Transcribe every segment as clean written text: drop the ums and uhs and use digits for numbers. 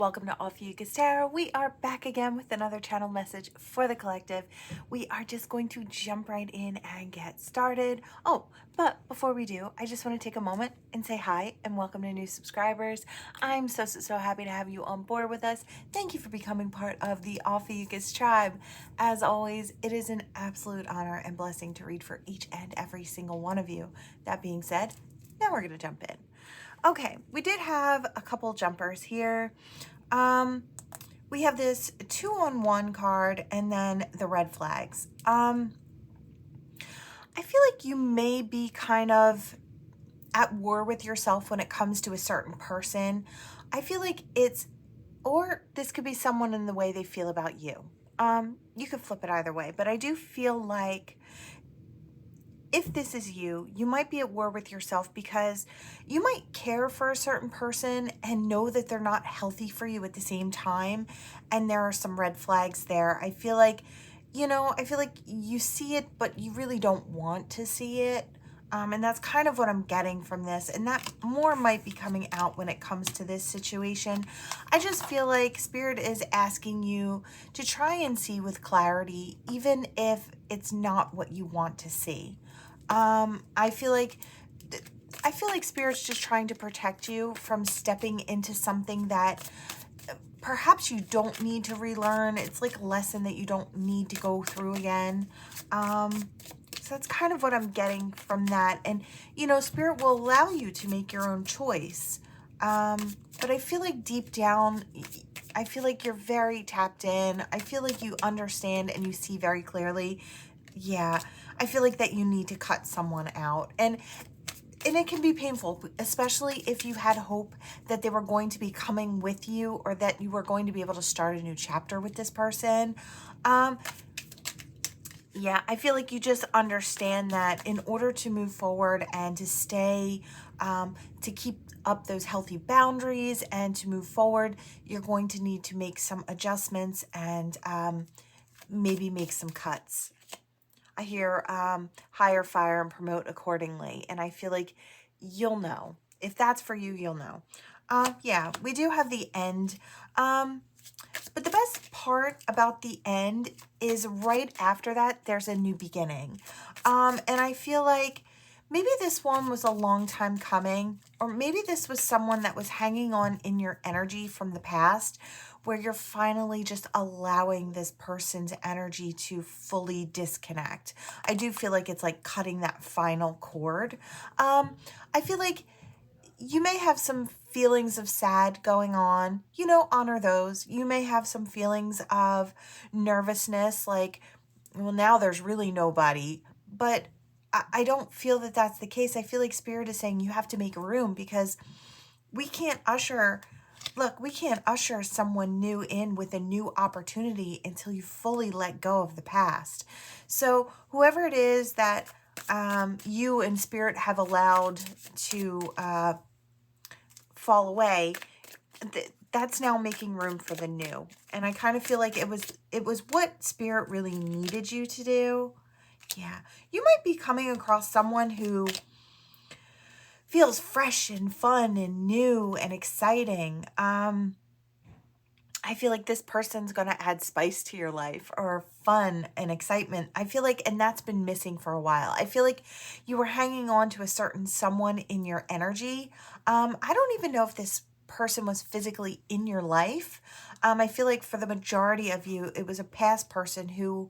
Welcome to Ophiuchus Tarot. We are back again with another channel message for the collective. We are just going to jump right in and get started. Oh, but before we do, I just want to take a moment and say hi and welcome to new subscribers. I'm so happy to have you on board with us. Thank you for becoming part of the Ophiuchus tribe. As always, it is an absolute honor and blessing to read for each and every single one of you. That being said, now we're going to jump in. Okay, we did have a couple jumpers here. We have this 2-on-1 card and then the red flags. I feel like you may be kind of at war with yourself when it comes to a certain person. I feel like or this could be someone in the way they feel about you. You could flip it either way, but I do feel like if this is you, you might be at war with yourself because you might care for a certain person and know that they're not healthy for you at the same time. And there are some red flags there. I feel like, you see it, but you really don't want to see it. And that's kind of what I'm getting from this. And that more might be coming out when it comes to this situation. I just feel like Spirit is asking you to try and see with clarity, even if it's not what you want to see. I feel like Spirit's just trying to protect you from stepping into something that perhaps you don't need to relearn. It's like a lesson that you don't need to go through again. So that's kind of what I'm getting from that. And, Spirit will allow you to make your own choice. But I feel like deep down, I feel like you're very tapped in. I feel like you understand and you see very clearly. Yeah, I feel like that you need to cut someone out. And it can be painful, especially if you had hope that they were going to be coming with you or that you were going to be able to start a new chapter with this person. Yeah, I feel like you just understand that in order to move forward and to stay, to keep up those healthy boundaries and to move forward, you're going to need to make some adjustments and maybe make some cuts. I hear hire, fire, and promote accordingly. And I feel like you'll know. If that's for you, you'll know. Yeah, we do have the end. But the best part about the end is right after that, there's a new beginning. And I feel like maybe this one was a long time coming, or maybe this was someone that was hanging on in your energy from the past, where you're finally just allowing this person's energy to fully disconnect. I do feel like it's like cutting that final cord. I feel like you may have some feelings of sad going on, honor those. You may have some feelings of nervousness, like, well, now there's really nobody, but I don't feel that that's the case. I feel like Spirit is saying you have to make room because we can't usher someone new in with a new opportunity until you fully let go of the past. So whoever it is that you and Spirit have allowed to fall away, that's now making room for the new. And I kind of feel like it was what Spirit really needed you to do. Yeah, you might be coming across someone who feels fresh and fun and new and exciting. I feel like this person's going to add spice to your life, or fun and excitement. I feel like, and that's been missing for a while. I feel like you were hanging on to a certain someone in your energy. I don't even know if this person was physically in your life. I feel like for the majority of you, it was a past person who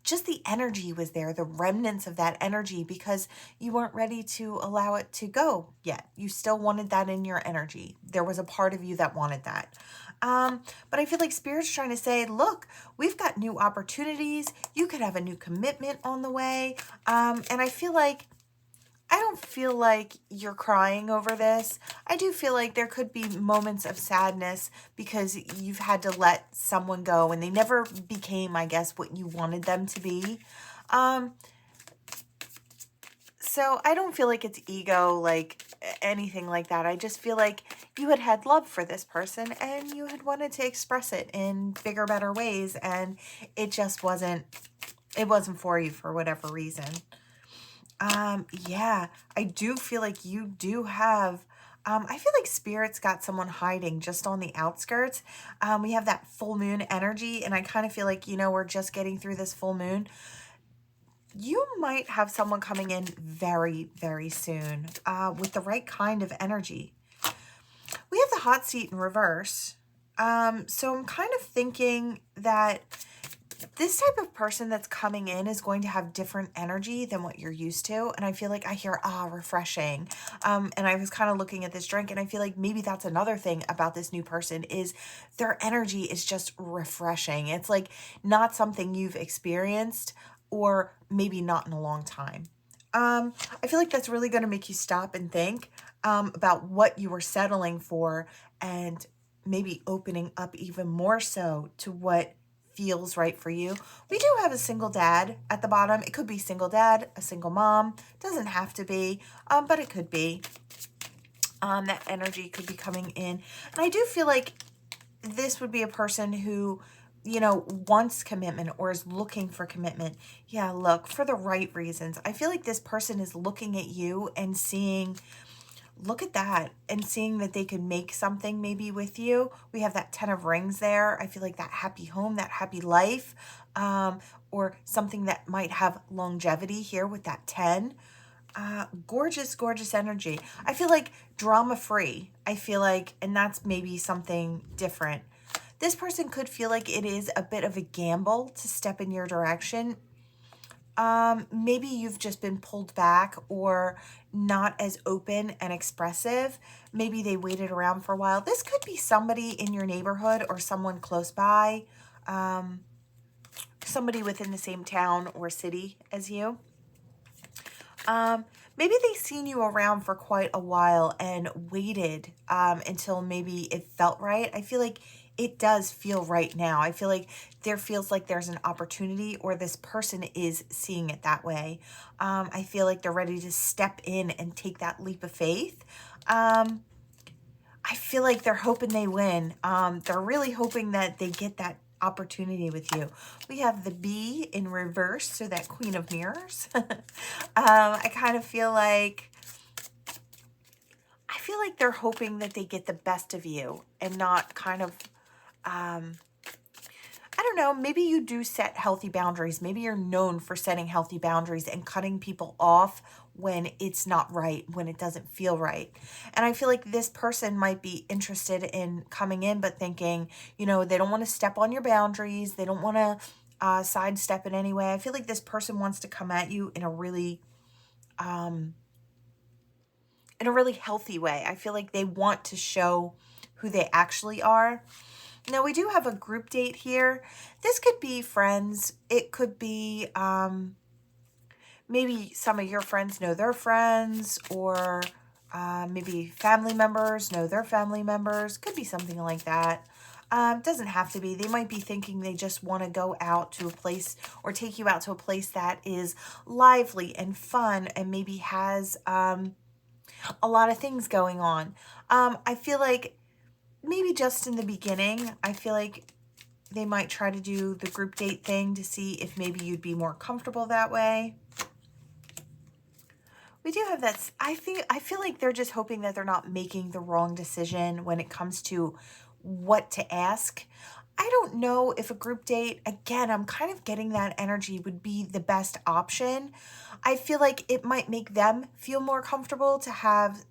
just the energy was there, the remnants of that energy, because you weren't ready to allow it to go yet. You still wanted that in your energy. There was a part of you that wanted that. But I feel like Spirit's trying to say, look, we've got new opportunities. You could have a new commitment on the way. And I don't feel like you're crying over this. I do feel like there could be moments of sadness because you've had to let someone go and they never became, I guess, what you wanted them to be. So I don't feel like it's ego, like anything like that. I just feel like you had love for this person and you had wanted to express it in bigger, better ways. And it just wasn't for you for whatever reason. Yeah, I do feel like you do have I feel like Spirit's got someone hiding just on the outskirts. We have that full moon energy, and I kind of feel like, you know, we're just getting through this full moon. You might have someone coming in very, very soon with the right kind of energy. We have the hot seat in reverse. So I'm kind of thinking that this type of person that's coming in is going to have different energy than what you're used to. And I feel like I hear, refreshing. And I was kind of looking at this drink, and I feel like maybe that's another thing about this new person is their energy is just refreshing. It's like not something you've experienced, or maybe not in a long time. I feel like that's really going to make you stop and think about what you were settling for, and maybe opening up even more so to what feels right for you. We do have a single dad at the bottom. It could be single dad, a single mom. Doesn't have to be, but it could be. That energy could be coming in. And I do feel like this would be a person who, you know, wants commitment or is looking for commitment. Yeah, look, for the right reasons. I feel like this person is looking at you and seeing, look at that, and seeing that they could make something maybe with you. We have that 10 of rings there. I feel like that happy home, that happy life, or something that might have longevity here with that 10. Gorgeous, gorgeous energy. I feel like drama free. I feel like, and that's maybe something different. This person could feel like it is a bit of a gamble to step in your direction. Maybe you've just been pulled back or not as open and expressive. Maybe they waited around for a while. This could be somebody in your neighborhood or someone close by, somebody within the same town or city as you. Maybe they've seen you around for quite a while and waited until maybe it felt right. I feel like it does feel right now. I feel like there feels like there's an opportunity, or this person is seeing it that way. I feel like they're ready to step in and take that leap of faith. I feel like they're hoping they win. They're really hoping that they get that opportunity with you. We have the bee in reverse, so that Queen of Mirrors. I kind of feel like they're hoping that they get the best of you and not kind of I don't know, maybe you do set healthy boundaries. Maybe you're known for setting healthy boundaries and cutting people off when it's not right, when it doesn't feel right. And I feel like this person might be interested in coming in, but thinking, you know, they don't want to step on your boundaries. They don't want to sidestep in any way. I feel like this person wants to come at you in a really healthy way. I feel like they want to show who they actually are. Now, we do have a group date here. This could be friends. It could be maybe some of your friends know their friends, or maybe family members know their family members. Could be something like that. Doesn't have to be. They might be thinking they just want to go out to a place or take you out to a place that is lively and fun and maybe has a lot of things going on. I feel like maybe just in the beginning, I feel like they might try to do the group date thing to see if maybe you'd be more comfortable that way. We do have that. I feel like they're just hoping that they're not making the wrong decision when it comes to what to ask. I don't know if a group date, again, I'm kind of getting that energy, would be the best option. I feel like it might make them feel more comfortable to have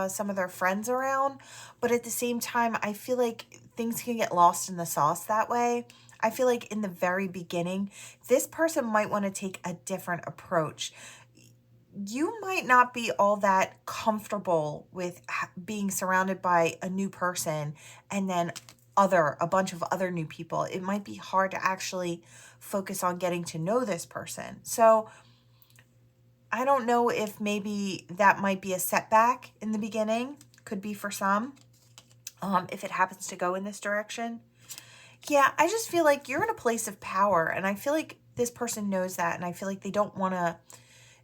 some of their friends around. But at the same time, I feel like things can get lost in the sauce that way. I feel like in the very beginning, this person might want to take a different approach. You might not be all that comfortable with being surrounded by a new person and then a bunch of other new people. It might be hard to actually focus on getting to know this person. So I don't know if maybe that might be a setback in the beginning. Could be for some, if it happens to go in this direction. Yeah, I just feel like you're in a place of power, and I feel like this person knows that, and I feel like they don't want to,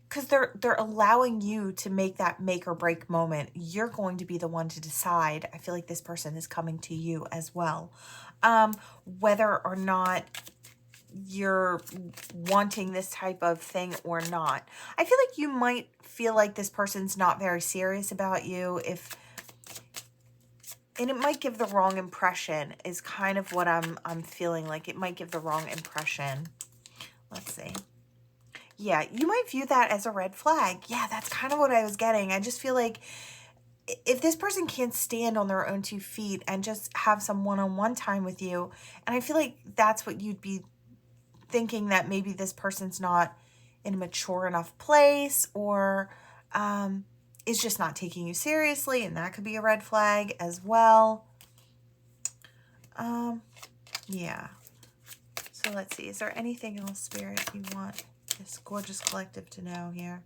because they're allowing you to make that make or break moment. You're going to be the one to decide. I feel like this person is coming to you as well. Whether or not you're wanting this type of thing or not. I feel like you might feel like this person's not very serious about you if And it might give the wrong impression is kind of what I'm feeling like. It might give the wrong impression. Let's see. Yeah, you might view that as a red flag. Yeah, that's kind of what I was getting. I just feel like if this person can't stand on their own 2 feet and just have some one-on-one time with you, and I feel like that's what you'd be thinking, that maybe this person's not in a mature enough place, or is just not taking you seriously, and that could be a red flag as well. Yeah. So let's see. Is there anything else, Spirit, you want this gorgeous collective to know here?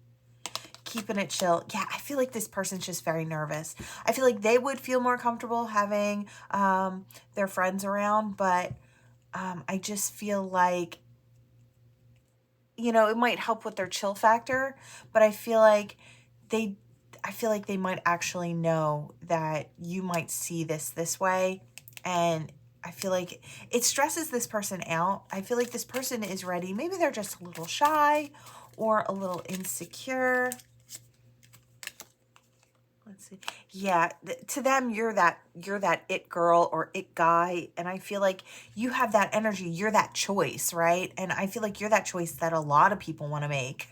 Keeping it chill. Yeah, I feel like this person's just very nervous. I feel like they would feel more comfortable having their friends around, but I just feel like, you know, it might help with their chill factor, but I feel like they might actually know that you might see this way, and I feel like it stresses this person out. I feel like this person is ready. Maybe they're just a little shy or a little insecure. Let's see. Yeah, to them, you're that it girl or it guy, and I feel like you have that energy. You're that choice, right? And I feel like you're that choice that a lot of people want to make.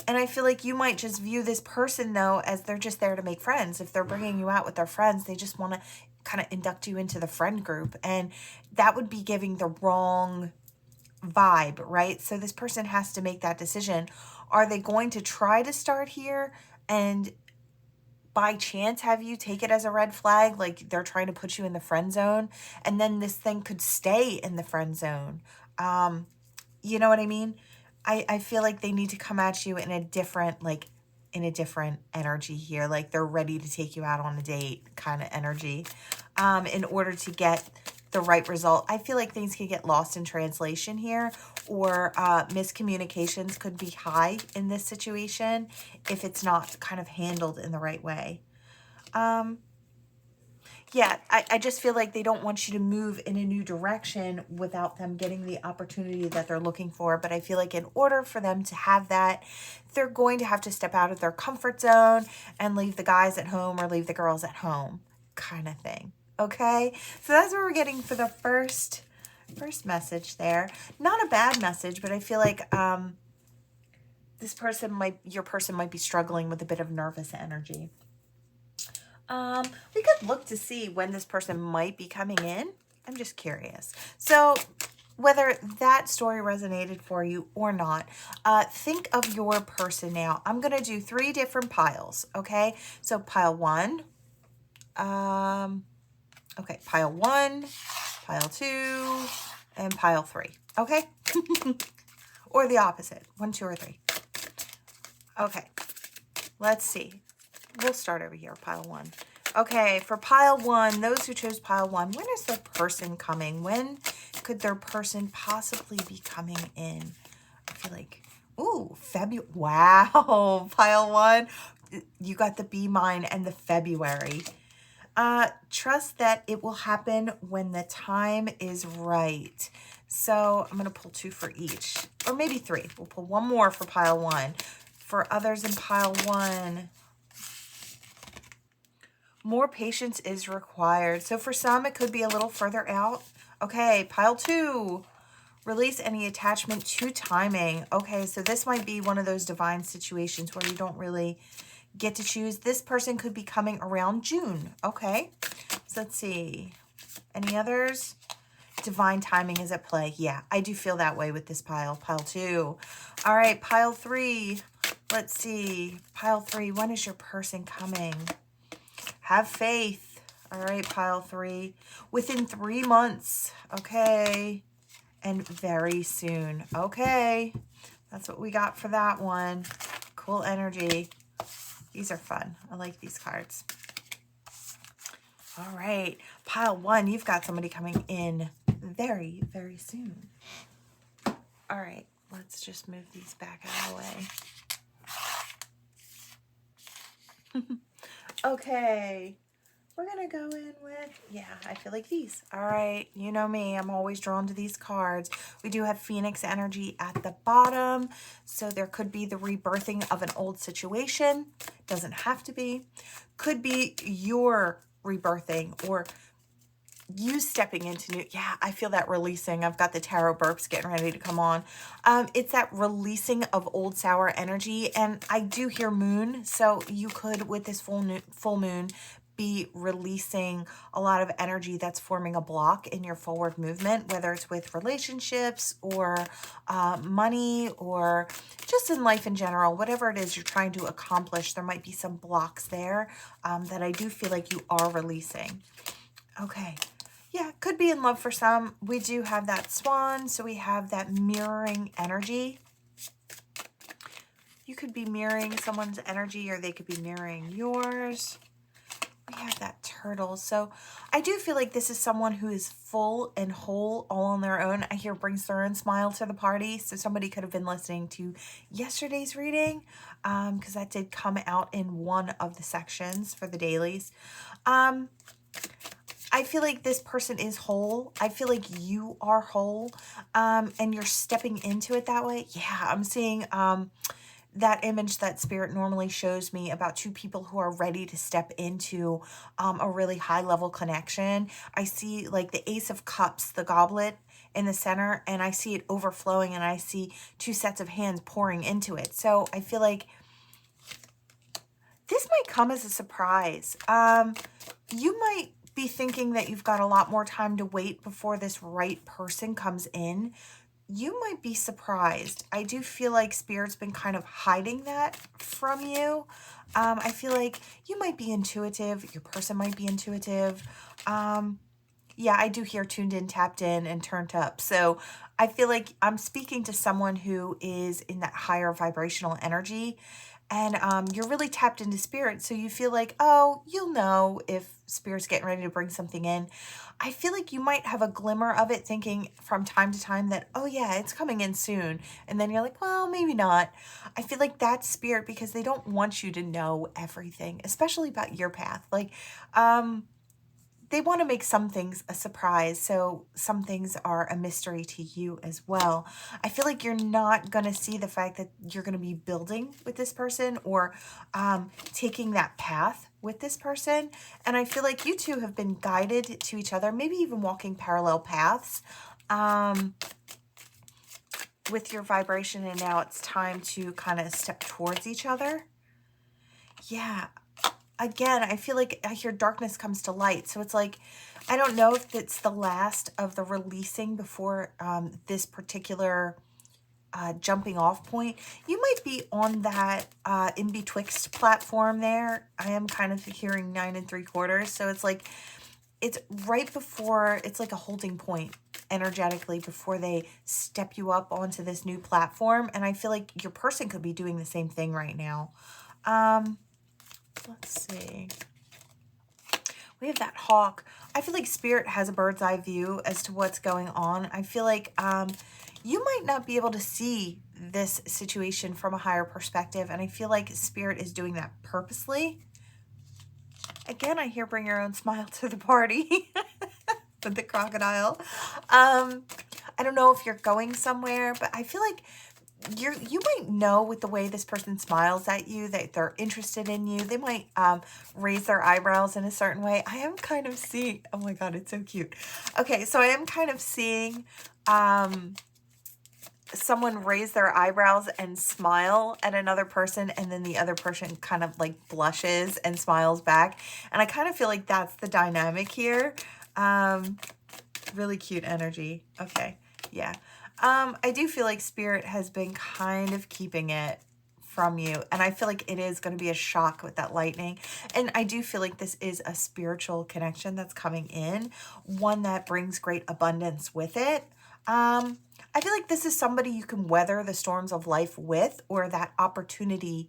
And I feel like you might just view this person, though, as they're just there to make friends. If they're bringing you out with their friends, they just want to kind of induct you into the friend group. And that would be giving the wrong vibe, right? So this person has to make that decision. Are they going to try to start here and by chance have you take it as a red flag, like they're trying to put you in the friend zone, and then this thing could stay in the friend zone? You know what I mean? I feel like they need to come at you in a different, like, in a different energy here. Like they're ready to take you out on a date kind of energy, in order to get the right result. I feel like things could get lost in translation here, or miscommunications could be high in this situation if it's not kind of handled in the right way. Yeah, I just feel like they don't want you to move in a new direction without them getting the opportunity that they're looking for. But I feel like in order for them to have that, they're going to have to step out of their comfort zone and leave the guys at home or leave the girls at home, kind of thing. Okay, so that's what we're getting for the first message there. Not a bad message, but I feel like your person might be struggling with a bit of nervous energy. We could look to see when this person might be coming in. I'm just curious. So whether that story resonated for you or not, think of your person now. I'm going to do 3 different piles, okay? So pile 1, okay, pile 1, pile 2, and pile 3, okay? Or the opposite, 1, 2, or 3. Okay, let's see. We'll start over here, pile 1. Okay, for pile 1, those who chose pile 1, when is their person coming? When could their person possibly be coming in? I feel like, ooh, February. Wow, pile 1. You got the be mine and the February. Trust that it will happen when the time is right. So I'm going to pull 2 for each, or maybe 3. We'll pull 1 more for pile 1. For others in pile 1, more patience is required. So for some, it could be a little further out. Okay, pile 2, release any attachment to timing. Okay, so this might be one of those divine situations where you don't really get to choose. This person could be coming around June. Okay, so let's see. Any others? Divine timing is at play. Yeah, I do feel that way with this pile. Pile 2. All right, pile 3. Let's see. Pile 3, when is your person coming? Have faith. All right, pile 3. Within 3 months. Okay. And very soon. Okay. That's what we got for that one. Cool energy. These are fun. I like these cards. All right. Pile 1, you've got somebody coming in very, very soon. All right. Let's just move these back out of the way. Okay. We're going to go in with, yeah, I feel like these. All right, you know me, I'm always drawn to these cards. We do have Phoenix energy at the bottom, so there could be the rebirthing of an old situation. Doesn't have to be. Could be your rebirthing or you stepping into new, yeah, I feel that releasing. I've got the tarot burps getting ready to come on. It's that releasing of old sour energy, and I do hear moon, so you could, with this full moon, be releasing a lot of energy that's forming a block in your forward movement, whether it's with relationships or money or just in life in general. Whatever it is you're trying to accomplish, there might be some blocks there that I do feel like you are releasing. Okay. Yeah, could be in love for some. We do have that swan, so we have that mirroring energy. You could be mirroring someone's energy or they could be mirroring yours. We have that turtle. So I do feel like this is someone who is full and whole all on their own. I hear brings their own smile to the party. So somebody could have been listening to yesterday's reading because that did come out in one of the sections for the dailies. I feel like this person is whole. I feel like you are whole and you're stepping into it that way. Yeah, I'm seeing that image that Spirit normally shows me about two people who are ready to step into a really high level connection. I see like the Ace of Cups, the goblet in the center, and I see it overflowing and I see two sets of hands pouring into it. So I feel like this might come as a surprise. You might be thinking that you've got a lot more time to wait before this right person comes in. You might be surprised. I do feel like Spirit's been kind of hiding that from you. I feel like you might be intuitive. Your person might be intuitive. Yeah, I do hear tuned in, tapped in, and turned up. So I feel like I'm speaking to someone who is in that higher vibrational energy. And you're really tapped into Spirit. So you feel like, oh, you'll know if Spirit's getting ready to bring something in. I feel like you might have a glimmer of it thinking from time to time that, oh yeah, it's coming in soon. And then you're like, well, maybe not. I feel like that's Spirit because they don't want you to know everything, especially about your path. Like, they want to make some things a surprise, so some things are a mystery to you as well. I feel like you're not going to see the fact that you're going to be building with this person or taking that path with this person. And I feel like you two have been guided to each other, maybe even walking parallel paths with your vibration. And now it's time to kind of step towards each other. Yeah. Again, I feel like I hear darkness comes to light. So it's like, I don't know if it's the last of the releasing before this particular jumping off point. You might be on that in betwixt platform there. I am kind of hearing 9 3/4. So it's like, it's right before, it's like a holding point energetically before they step you up onto this new platform. And I feel like your person could be doing the same thing right now. Let's see. We have that hawk. I feel like Spirit has a bird's eye view as to what's going on. I feel like you might not be able to see this situation from a higher perspective. And I feel like Spirit is doing that purposely. Again, I hear bring your own smile to the party with the crocodile. I don't know if you're going somewhere, but I feel like you might know with the way this person smiles at you that they're interested in you. They might raise their eyebrows in a certain way. I am kind of seeing, oh my God, it's so cute. Okay, so I am kind of seeing someone raise their eyebrows and smile at another person, and then the other person kind of like blushes and smiles back. And I kind of feel like that's the dynamic here. Really cute energy. Okay, yeah. I do feel like Spirit has been kind of keeping it from you. And I feel like it is going to be a shock with that lightning. And I do feel like this is a spiritual connection that's coming in. One that brings great abundance with it. I feel like this is somebody you can weather the storms of life with, or that opportunity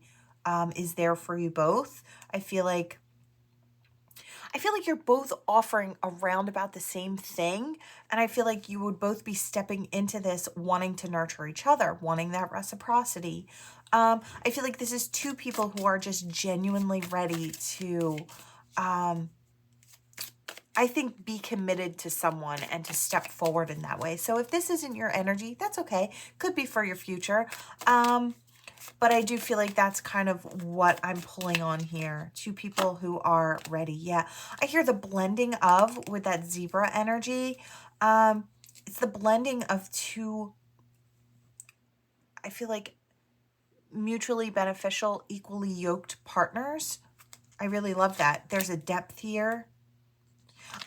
is there for you both. I feel like you're both offering around about the same thing. And I feel like you would both be stepping into this wanting to nurture each other, wanting that reciprocity. I feel like this is two people who are just genuinely ready to I think, be committed to someone and to step forward in that way. So if this isn't your energy, that's okay. Could be for your future. But I do feel like that's kind of what I'm pulling on here. Two people who are ready. Yeah, I hear the blending of with that zebra energy. It's the blending of two, I feel like, mutually beneficial, equally yoked partners. I really love that. There's a depth here.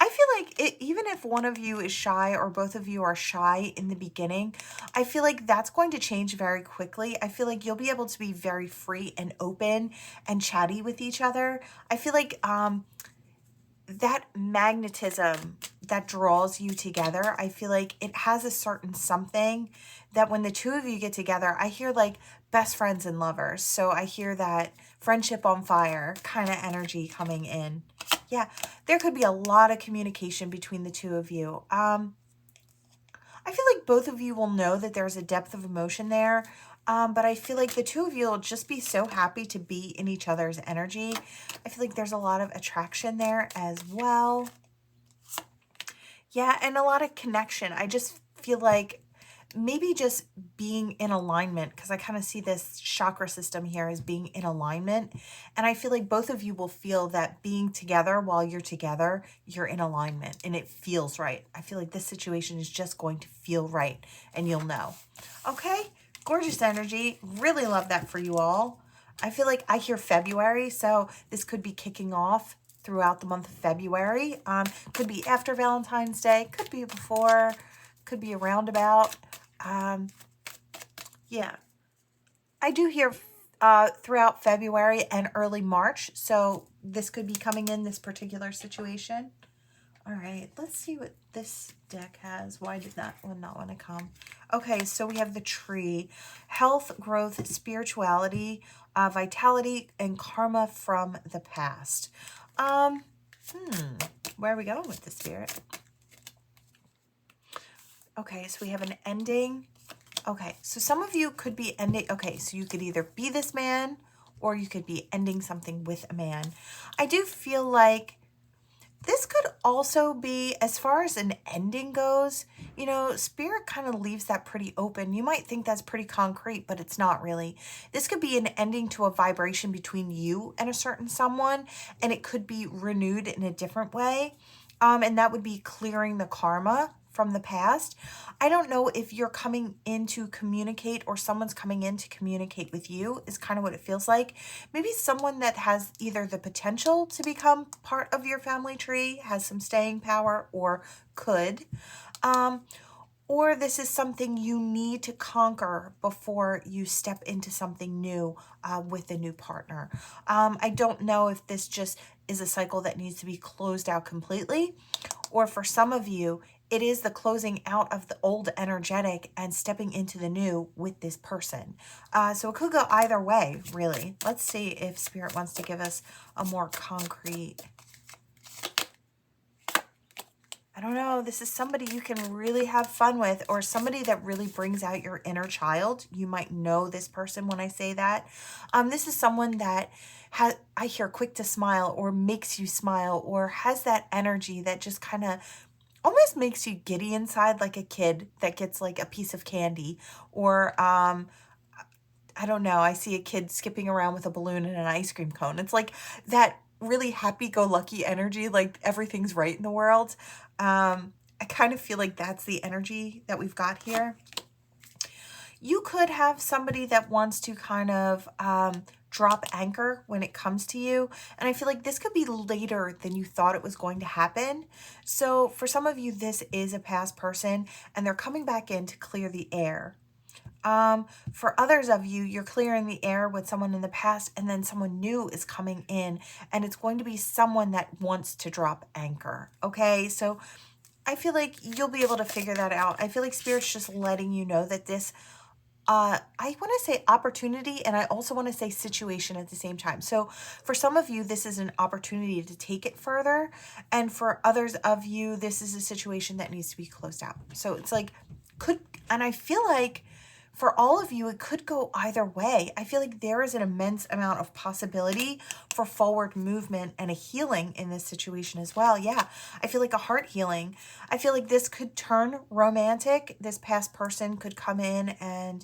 I feel like even if one of you is shy or both of you are shy in the beginning, I feel like that's going to change very quickly. I feel like you'll be able to be very free and open and chatty with each other. I feel like that magnetism that draws you together, I feel like it has a certain something that when the two of you get together, I hear like best friends and lovers. So I hear that friendship on fire kind of energy coming in. Yeah, there could be a lot of communication between the two of you. I feel like both of you will know that there's a depth of emotion there. But I feel like the two of you will just be so happy to be in each other's energy. I feel like there's a lot of attraction there as well. Yeah, and a lot of connection. I just feel like maybe just being in alignment, because I kind of see this chakra system here as being in alignment. And I feel like both of you will feel that being together while you're together, you're in alignment and it feels right. I feel like this situation is just going to feel right and you'll know. Okay, gorgeous energy. Really love that for you all. I feel like I hear February, so this could be kicking off throughout the month of February. Could be after Valentine's Day, could be before, could be a roundabout. Yeah, I do hear throughout February and early March, so this could be coming in this particular situation. All right, let's see what this deck has. Why did that one not want to come? Okay, so we have the tree. Health, growth, spirituality, vitality, and karma from the past. Where are we going with the spirit? Okay, so we have an ending. Okay, so some of you could be ending. Okay, so you could either be this man or you could be ending something with a man. I do feel like this could also be, as far as an ending goes, you know, spirit kind of leaves that pretty open. You might think that's pretty concrete, but it's not really. This could be an ending to a vibration between you and a certain someone, and it could be renewed in a different way. And that would be clearing the karma from the past. I don't know if you're coming in to communicate or someone's coming in to communicate with you is kind of what it feels like. Maybe someone that has either the potential to become part of your family tree, has some staying power, or could. Or this is something you need to conquer before you step into something new with a new partner. I don't know if this just is a cycle that needs to be closed out completely, or for some of you, it is the closing out of the old energetic and stepping into the new with this person. So it could go either way, really. Let's see if Spirit wants to give us a more concrete... I don't know, this is somebody you can really have fun with, or somebody that really brings out your inner child. You might know this person when I say that. This is someone that I hear quick to smile, or makes you smile, or has that energy that just kind of almost makes you giddy inside, like a kid that gets like a piece of candy, or I don't know, I see a kid skipping around with a balloon and an ice cream cone. It's like that really happy-go-lucky energy, like everything's right in the world. I kind of feel like that's the energy that we've got here. You could have somebody that wants to kind of drop anchor when it comes to you. And I feel like this could be later than you thought it was going to happen. So for some of you, this is a past person and they're coming back in to clear the air. For others of you, you're clearing the air with someone in the past and then someone new is coming in, and it's going to be someone that wants to drop anchor. Okay, so I feel like you'll be able to figure that out. I feel like Spirit's just letting you know that this, I want to say opportunity, and I also want to say situation at the same time. So for some of you, this is an opportunity to take it further. And for others of you, this is a situation that needs to be closed out. So it's like, and I feel like for all of you, it could go either way. I feel like there is an immense amount of possibility for forward movement and a healing in this situation as well. Yeah, I feel like a heart healing. I feel like this could turn romantic. This past person could come in and,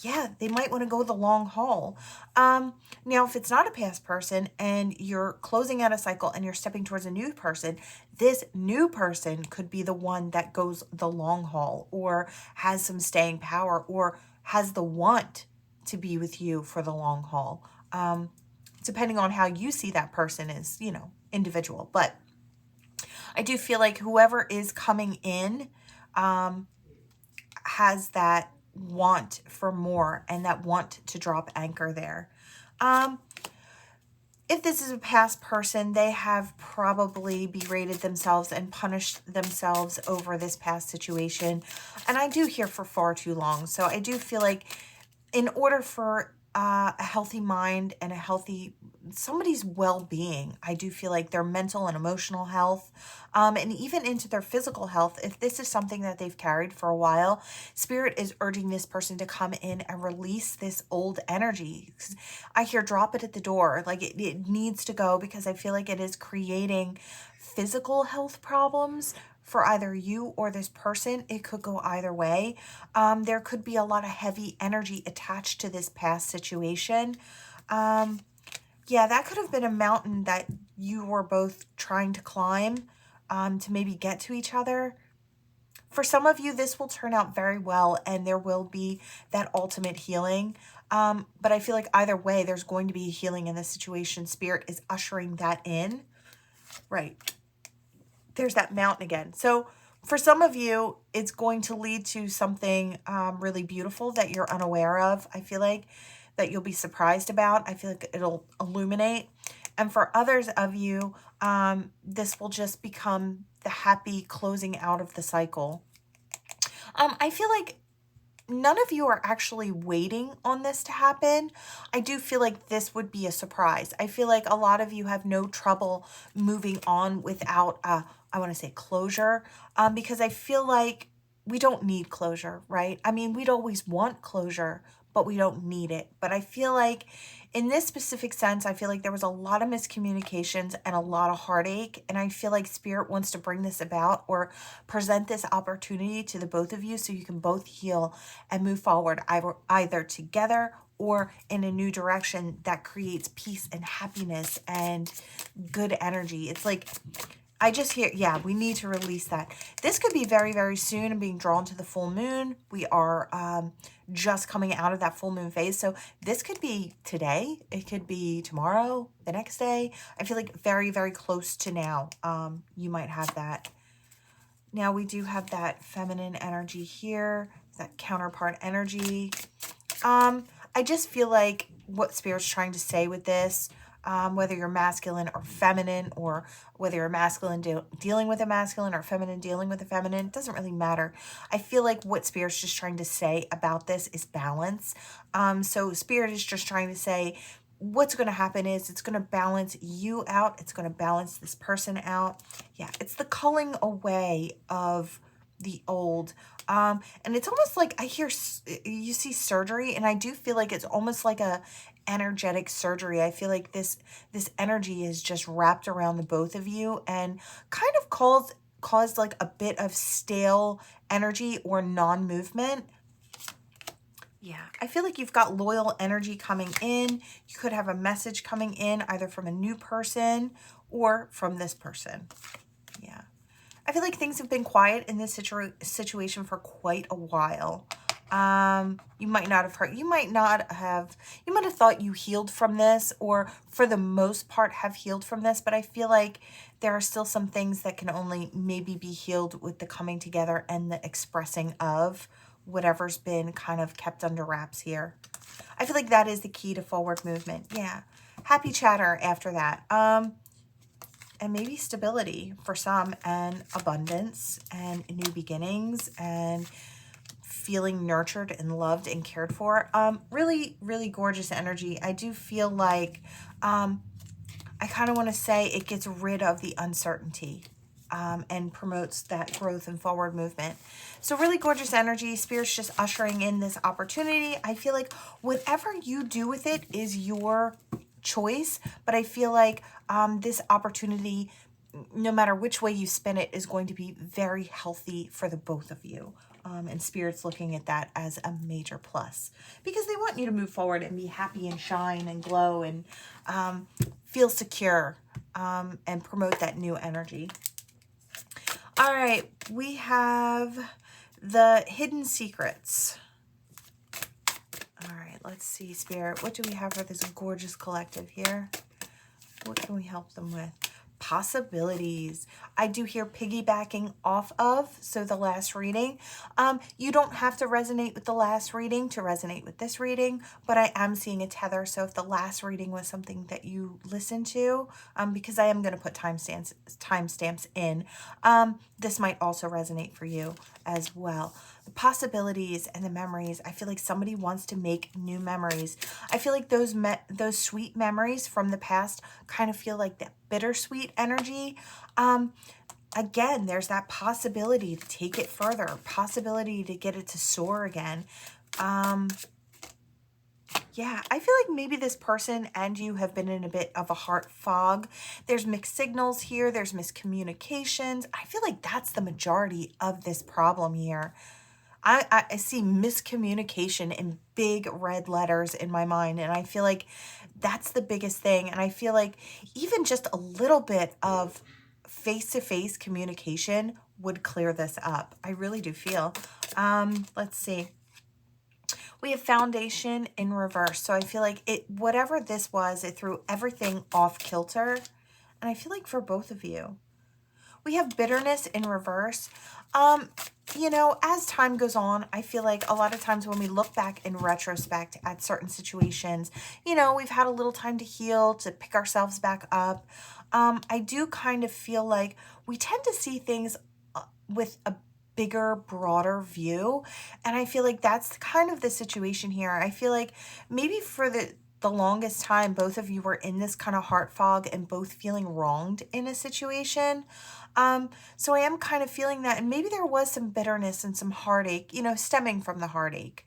yeah, they might want to go the long haul. Now, if it's not a past person and you're closing out a cycle and you're stepping towards a new person, this new person could be the one that goes the long haul or has some staying power or has the want to be with you for the long haul. Depending on how you see that person is, you know, individual. But I do feel like whoever is coming in has that want for more and that want to drop anchor there. If this is a past person, they have probably berated themselves and punished themselves over this past situation. And I do hear for far too long. So I do feel like in order for a healthy mind and a healthy, somebody's well-being, I do feel like their mental and emotional health, and even into their physical health, if this is something that they've carried for a while, Spirit is urging this person to come in and release this old energy. I hear drop it at the door. Like it needs to go, because I feel like it is creating physical health problems for either you or this person. It could go either way. There could be a lot of heavy energy attached to this past situation. Yeah, that could have been a mountain that you were both trying to climb to maybe get to each other. For some of you, this will turn out very well and there will be that ultimate healing. But I feel like either way, there's going to be a healing in this situation. Spirit is ushering that in. Right. There's that mountain again. So for some of you, it's going to lead to something really beautiful that you're unaware of. I feel like that you'll be surprised about. I feel like it'll illuminate. And for others of you, this will just become the happy closing out of the cycle. I feel like none of you are actually waiting on this to happen. I do feel like this would be a surprise. I feel like a lot of you have no trouble moving on without, I want to say closure, because I feel like we don't need closure, right? I mean, we'd always want closure, but we don't need it. But I feel like in this specific sense, I feel like there was a lot of miscommunications and a lot of heartache. And I feel like Spirit wants to bring this about or present this opportunity to the both of you so you can both heal and move forward either together or in a new direction that creates peace and happiness and good energy. It's like, I just hear, yeah, we need to release that. This could be very, very soon and being drawn to the full moon. We are just coming out of that full moon phase. So this could be today. It could be tomorrow, the next day. I feel like very, very close to now. You might have that. Now we do have that feminine energy here, that counterpart energy. I just feel like what Spirit's trying to say with this, whether you're masculine or feminine, or whether you're masculine dealing with a masculine or feminine dealing with a feminine, it doesn't really matter. I feel like what Spirit's just trying to say about this is balance. So Spirit is just trying to say what's going to happen is it's going to balance you out. It's going to balance this person out. Yeah, it's the culling away of the old. And it's almost like I hear, you see surgery, and I do feel like it's almost like a energetic surgery. I feel like this energy is just wrapped around the both of you and kind of caused like a bit of stale energy or non-movement. Yeah, I feel like you've got loyal energy coming in. You could have a message coming in either from a new person or from this person. Yeah. I feel like things have been quiet in this situation for quite a while. You might not have heard, you might have thought you healed from this, or for the most part have healed from this, but I feel like there are still some things that can only maybe be healed with the coming together and the expressing of whatever's been kind of kept under wraps here. I feel like that is the key to forward movement. Yeah. Happy chatter after that. And maybe stability for some, and abundance and new beginnings and feeling nurtured and loved and cared for. Really, really gorgeous energy. I do feel like I kind of want to say it gets rid of the uncertainty. and promotes that growth and forward movement. So really gorgeous energy. Spirit's just ushering in this opportunity. I feel like whatever you do with it is your choice, but I feel like this opportunity, no matter which way you spin it, is going to be very healthy for the both of you. And Spirit's looking at that as a major plus because they want you to move forward and be happy and shine and glow and feel secure and promote that new energy. All right, we have the hidden secrets. All right, let's see, Spirit. What do we have for this gorgeous collective here? What can we help them with? Possibilities. I do hear piggybacking off of, so the last reading. You don't have to resonate with the last reading to resonate with this reading, but I am seeing a tether. So if the last reading was something that you listened to, because I am going to put timestamps in, this might also resonate for you as well. The possibilities and the memories. I feel like somebody wants to make new memories. I feel like those sweet memories from the past kind of feel like that bittersweet energy. Again, there's that possibility to take it further, possibility to get it to soar again. Yeah, I feel like maybe this person and you have been in a bit of a heart fog. There's mixed signals here. There's miscommunications. I feel like that's the majority of this problem here. I see miscommunication in big red letters in my mind, and I feel like that's the biggest thing. And I feel like even just a little bit of face-to-face communication would clear this up. I really do feel. Let's see. We have foundation in reverse. So I feel like whatever this was, it threw everything off kilter. And I feel like for both of you. We have bitterness in reverse. You know, as time goes on, I feel like a lot of times when we look back in retrospect at certain situations, you know, we've had a little time to heal, to pick ourselves back up. I do kind of feel like we tend to see things with a bigger, broader view. And I feel like that's kind of the situation here. I feel like maybe for the longest time, both of you were in this kind of heart fog and both feeling wronged in a situation. So I am kind of feeling that, and maybe there was some bitterness and some heartache, you know, stemming from the heartache.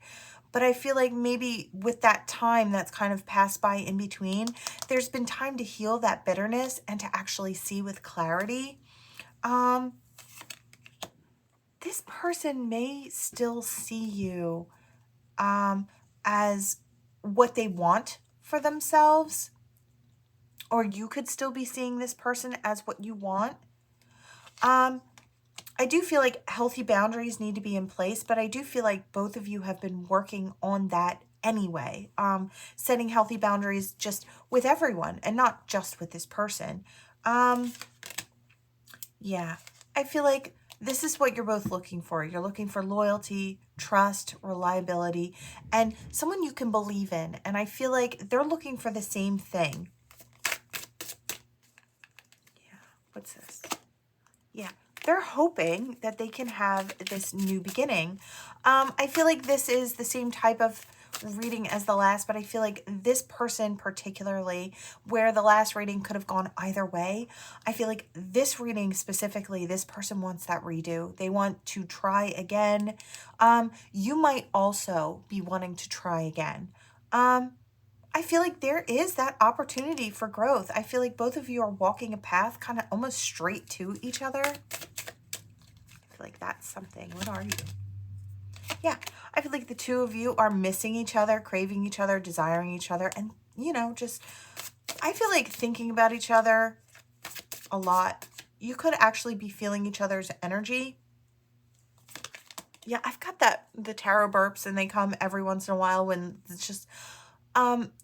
But I feel like maybe with that time that's kind of passed by in between, there's been time to heal that bitterness and to actually see with clarity. This person may still see you as what they want for themselves, or you could still be seeing this person as what you want. I do feel like healthy boundaries need to be in place, but I do feel like both of you have been working on that anyway. Setting healthy boundaries just with everyone and not just with this person. Yeah, I feel like this is what you're both looking for. You're looking for loyalty, trust, reliability, and someone you can believe in. And I feel like they're looking for the same thing. Yeah, what's this? Yeah, they're hoping that they can have this new beginning. I feel like this is the same type of reading as the last, but I feel like this person particularly, where the last reading could have gone either way, I feel like this reading specifically, this person wants that redo. They want to try again. You might also be wanting to try again. I feel like there is that opportunity for growth. I feel like both of you are walking a path kind of almost straight to each other. I feel like that's something. What are you? Yeah, I feel like the two of you are missing each other, craving each other, desiring each other, and, you know, just, I feel like thinking about each other a lot. You could actually be feeling each other's energy. Yeah, I've got the tarot burps, and they come every once in a while when it's just,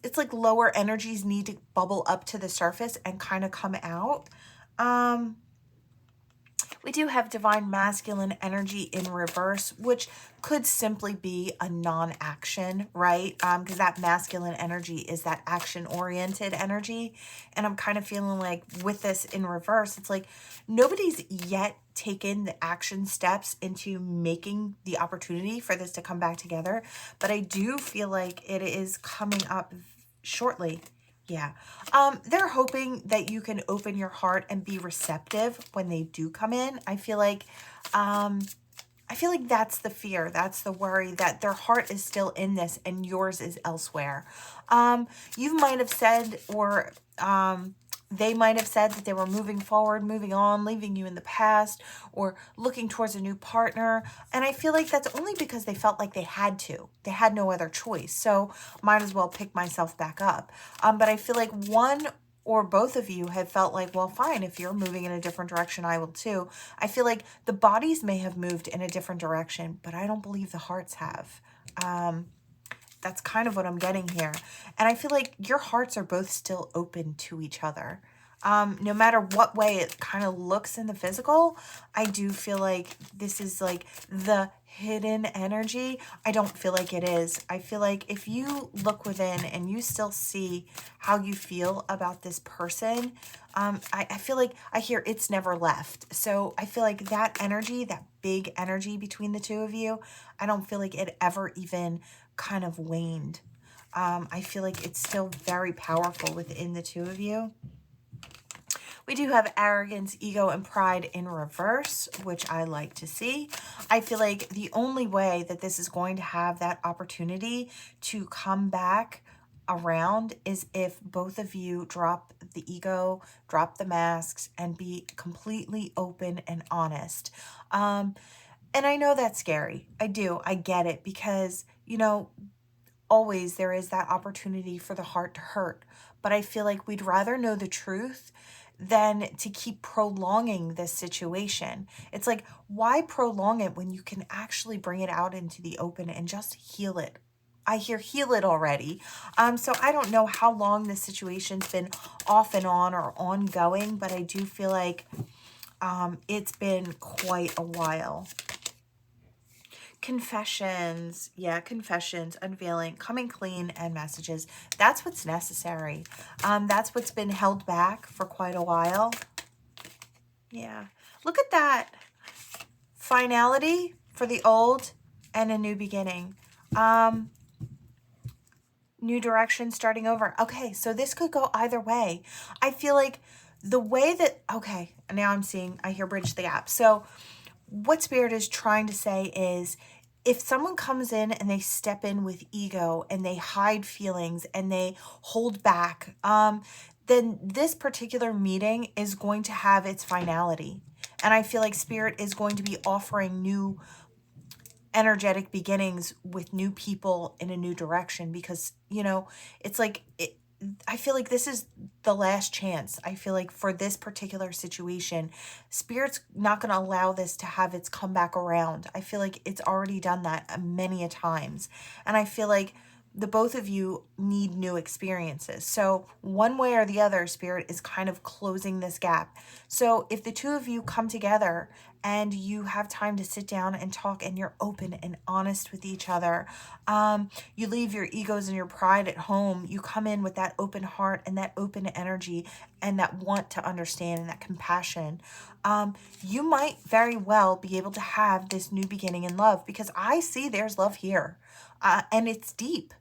it's like lower energies need to bubble up to the surface and kind of come out. We do have divine masculine energy in reverse, which could simply be a non-action, right? Because that masculine energy is that action-oriented energy. And I'm kind of feeling like with this in reverse, it's like nobody's yet taken the action steps into making the opportunity for this to come back together. But I do feel like it is coming up shortly. Yeah. They're hoping that you can open your heart and be receptive when they do come in. I feel like that's the fear. That's the worry, that their heart is still in this and yours is elsewhere. You might have said, or they might have said that they were moving forward, moving on, leaving you in the past, or looking towards a new partner. And I feel like that's only because they felt like they had to. They had no other choice. So might as well pick myself back up. But I feel like one or both of you have felt like, well, fine, if you're moving in a different direction, I will too. I feel like the bodies may have moved in a different direction, but I don't believe the hearts have. That's kind of what I'm getting here. And I feel like your hearts are both still open to each other. No matter what way it kind of looks in the physical, I do feel like this is like the hidden energy. I don't feel like it is. I feel like if you look within and you still see how you feel about this person, I feel like I hear it's never left. So I feel like that energy, that big energy between the two of you, I don't feel like it ever even kind of waned. I feel like it's still very powerful within the two of you. We do have arrogance, ego, and pride in reverse, which I like to see. I feel like the only way that this is going to have that opportunity to come back around is if both of you drop the ego, drop the masks, and be completely open and honest. And I know that's scary. I do. I get it because, you know, always there is that opportunity for the heart to hurt. But I feel like we'd rather know the truth than to keep prolonging this situation. It's like, why prolong it when you can actually bring it out into the open and just heal it? I hear heal it already. So I don't know how long this situation's been off and on or ongoing, but I do feel like it's been quite a while. Confessions, yeah, confessions, unveiling, coming clean, and messages. That's what's necessary. That's what's been held back for quite a while. Yeah, look at that. Finality for the old and a new beginning. New direction, starting over. Okay, so this could go either way. I feel like the way that, okay, now I'm seeing, I hear bridge the gap. So what Spirit is trying to say is, if someone comes in and they step in with ego and they hide feelings and they hold back, then this particular meeting is going to have its finality. And I feel like Spirit is going to be offering new energetic beginnings with new people in a new direction, because, you know, it's like, I feel like this is the last chance. I feel like for this particular situation, Spirit's not going to allow this to have its comeback around. I feel like it's already done that many a times. And I feel like the both of you need new experiences. So one way or the other, Spirit is kind of closing this gap. So if the two of you come together and you have time to sit down and talk and you're open and honest with each other, you leave your egos and your pride at home, you come in with that open heart and that open energy and that want to understand and that compassion, you might very well be able to have this new beginning in love, because I see there's love here, and it's deep.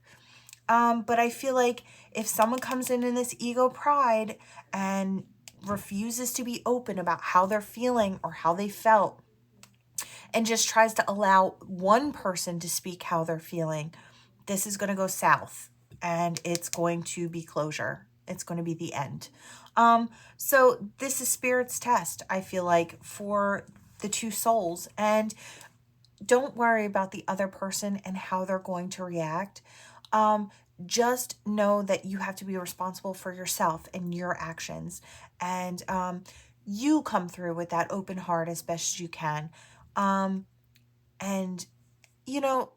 But I feel like if someone comes in this ego pride and refuses to be open about how they're feeling or how they felt, and just tries to allow one person to speak how they're feeling, this is going to go south and it's going to be closure. It's going to be the end. So this is Spirit's test, I feel like, for the two souls. And don't worry about the other person and how they're going to react. Just know that you have to be responsible for yourself and your actions. And you come through with that open heart as best you can. And, you know,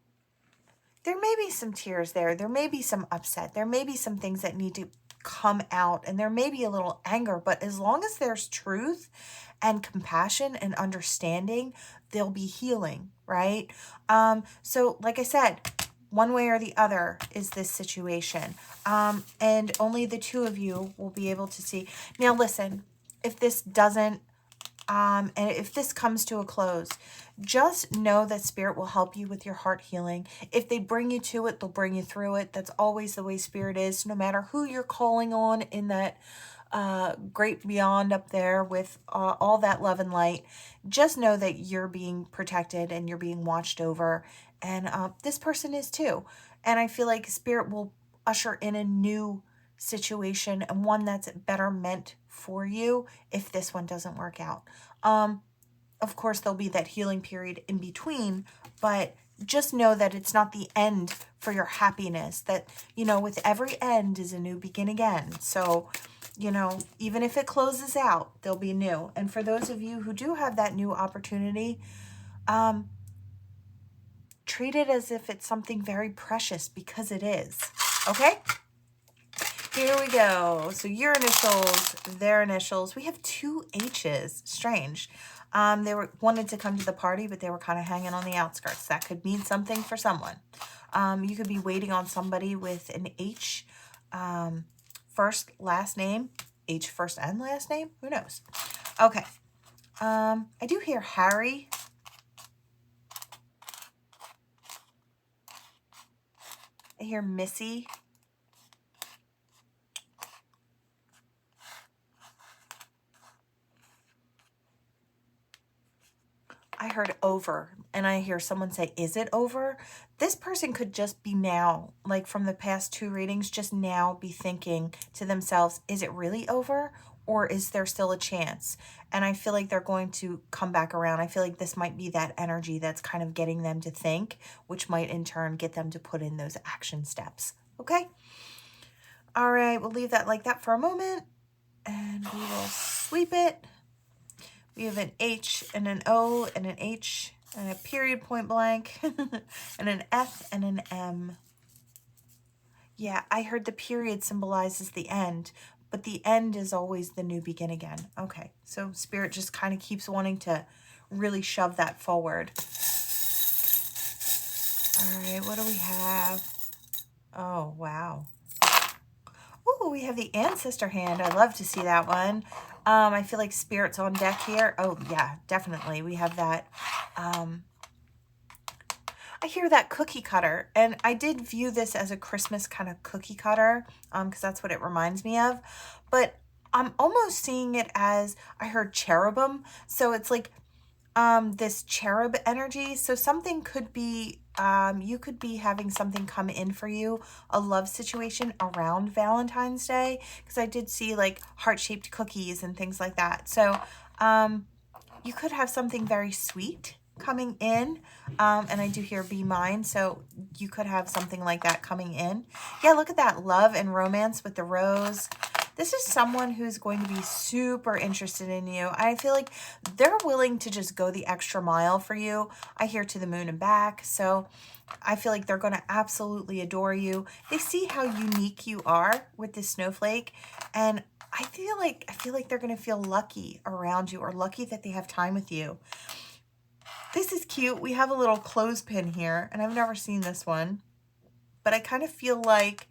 there may be some tears there. There may be some upset. There may be some things that need to come out. And there may be a little anger. But as long as there's truth and compassion and understanding, there'll be healing, right? So like I said, one way or the other is this situation. And only the two of you will be able to see. Now, listen, if this doesn't And if this comes to a close, just know that Spirit will help you with your heart healing. If they bring you to it, they'll bring you through it. That's always the way Spirit is, no matter who you're calling on in that great beyond up there with all that love and light. Just know that you're being protected and you're being watched over. And this person is too. And I feel like Spirit will usher in a new situation and one that's better meant for you if this one doesn't work out. Of course, there'll be that healing period in between, but just know that it's not the end for your happiness, that, you know, with every end is a new begin again. So, you know, even if it closes out, there'll be new. And for those of you who do have that new opportunity, treat it as if it's something very precious, because it is. Okay? Here we go. So your initials, their initials. We have 2 H's. Strange. They wanted to come to the party, but they were kind of hanging on the outskirts. That could mean something for someone. You could be waiting on somebody with an H, first, last name. H first and last name? Who knows? Okay. I do hear Harry. I hear Missy. I heard over, and I hear someone say, is it over? This person could just be now, like from the past 2 readings, just now be thinking to themselves, is it really over? Or is there still a chance? And I feel like they're going to come back around. I feel like this might be that energy that's kind of getting them to think, which might in turn get them to put in those action steps. Okay? All right, we'll leave that like that for a moment, and we will sweep it. We have an H and an O and an H and a period point blank and an F and an M. Yeah, I heard the period symbolizes the end, but the end is always the new begin again. Okay, so Spirit just kind of keeps wanting to really shove that forward. All right, what do we have? Oh, wow. Oh, we have the ancestor hand. I love to see that one. I feel like Spirit's on deck here. Oh, yeah, definitely. We have that. I hear that cookie cutter, and I did view this as a Christmas kind of cookie cutter, because that's what it reminds me of. But I'm almost seeing it as, I heard cherubim. So it's like this cherub energy. So something could be, you could be having something come in for you, a love situation around Valentine's Day, because I did see like heart-shaped cookies and things like that. So you could have something very sweet coming in, and I do hear be mine, so you could have something like that coming in. Yeah, look at that, love and romance with the rose. This is someone who's going to be super interested in you. I feel like they're willing to just go the extra mile for you. I hear to the moon and back. So I feel like they're going to absolutely adore you. They see how unique you are with this snowflake. And I feel like they're going to feel lucky around you, or lucky that they have time with you. This is cute. We have a little clothespin here, and I've never seen this one. But I kind of feel like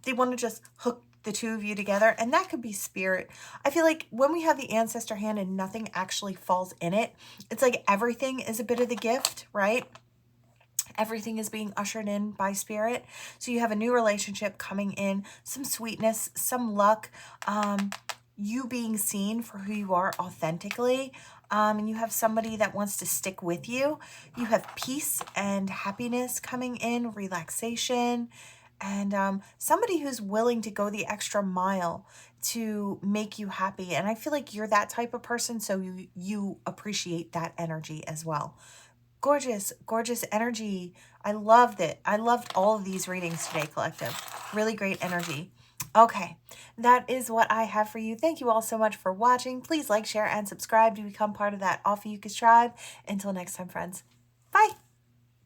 they want to just hook the 2 of you together, and that could be Spirit. I feel like when we have the ancestor hand and nothing actually falls in it, it's like everything is a bit of the gift, right? Everything is being ushered in by Spirit. So you have a new relationship coming in, some sweetness, some luck, you being seen for who you are authentically. And you have somebody that wants to stick with you. You have peace and happiness coming in, relaxation, and somebody who's willing to go the extra mile to make you happy. And I feel like you're that type of person, so you appreciate that energy as well. Gorgeous, gorgeous energy. I loved it. I loved all of these readings today, collective. Really great energy. Okay, that is what I have for you. Thank you all so much for watching. Please like, share, and subscribe to become part of that Ophiuchus tribe. Until next time, friends. Bye.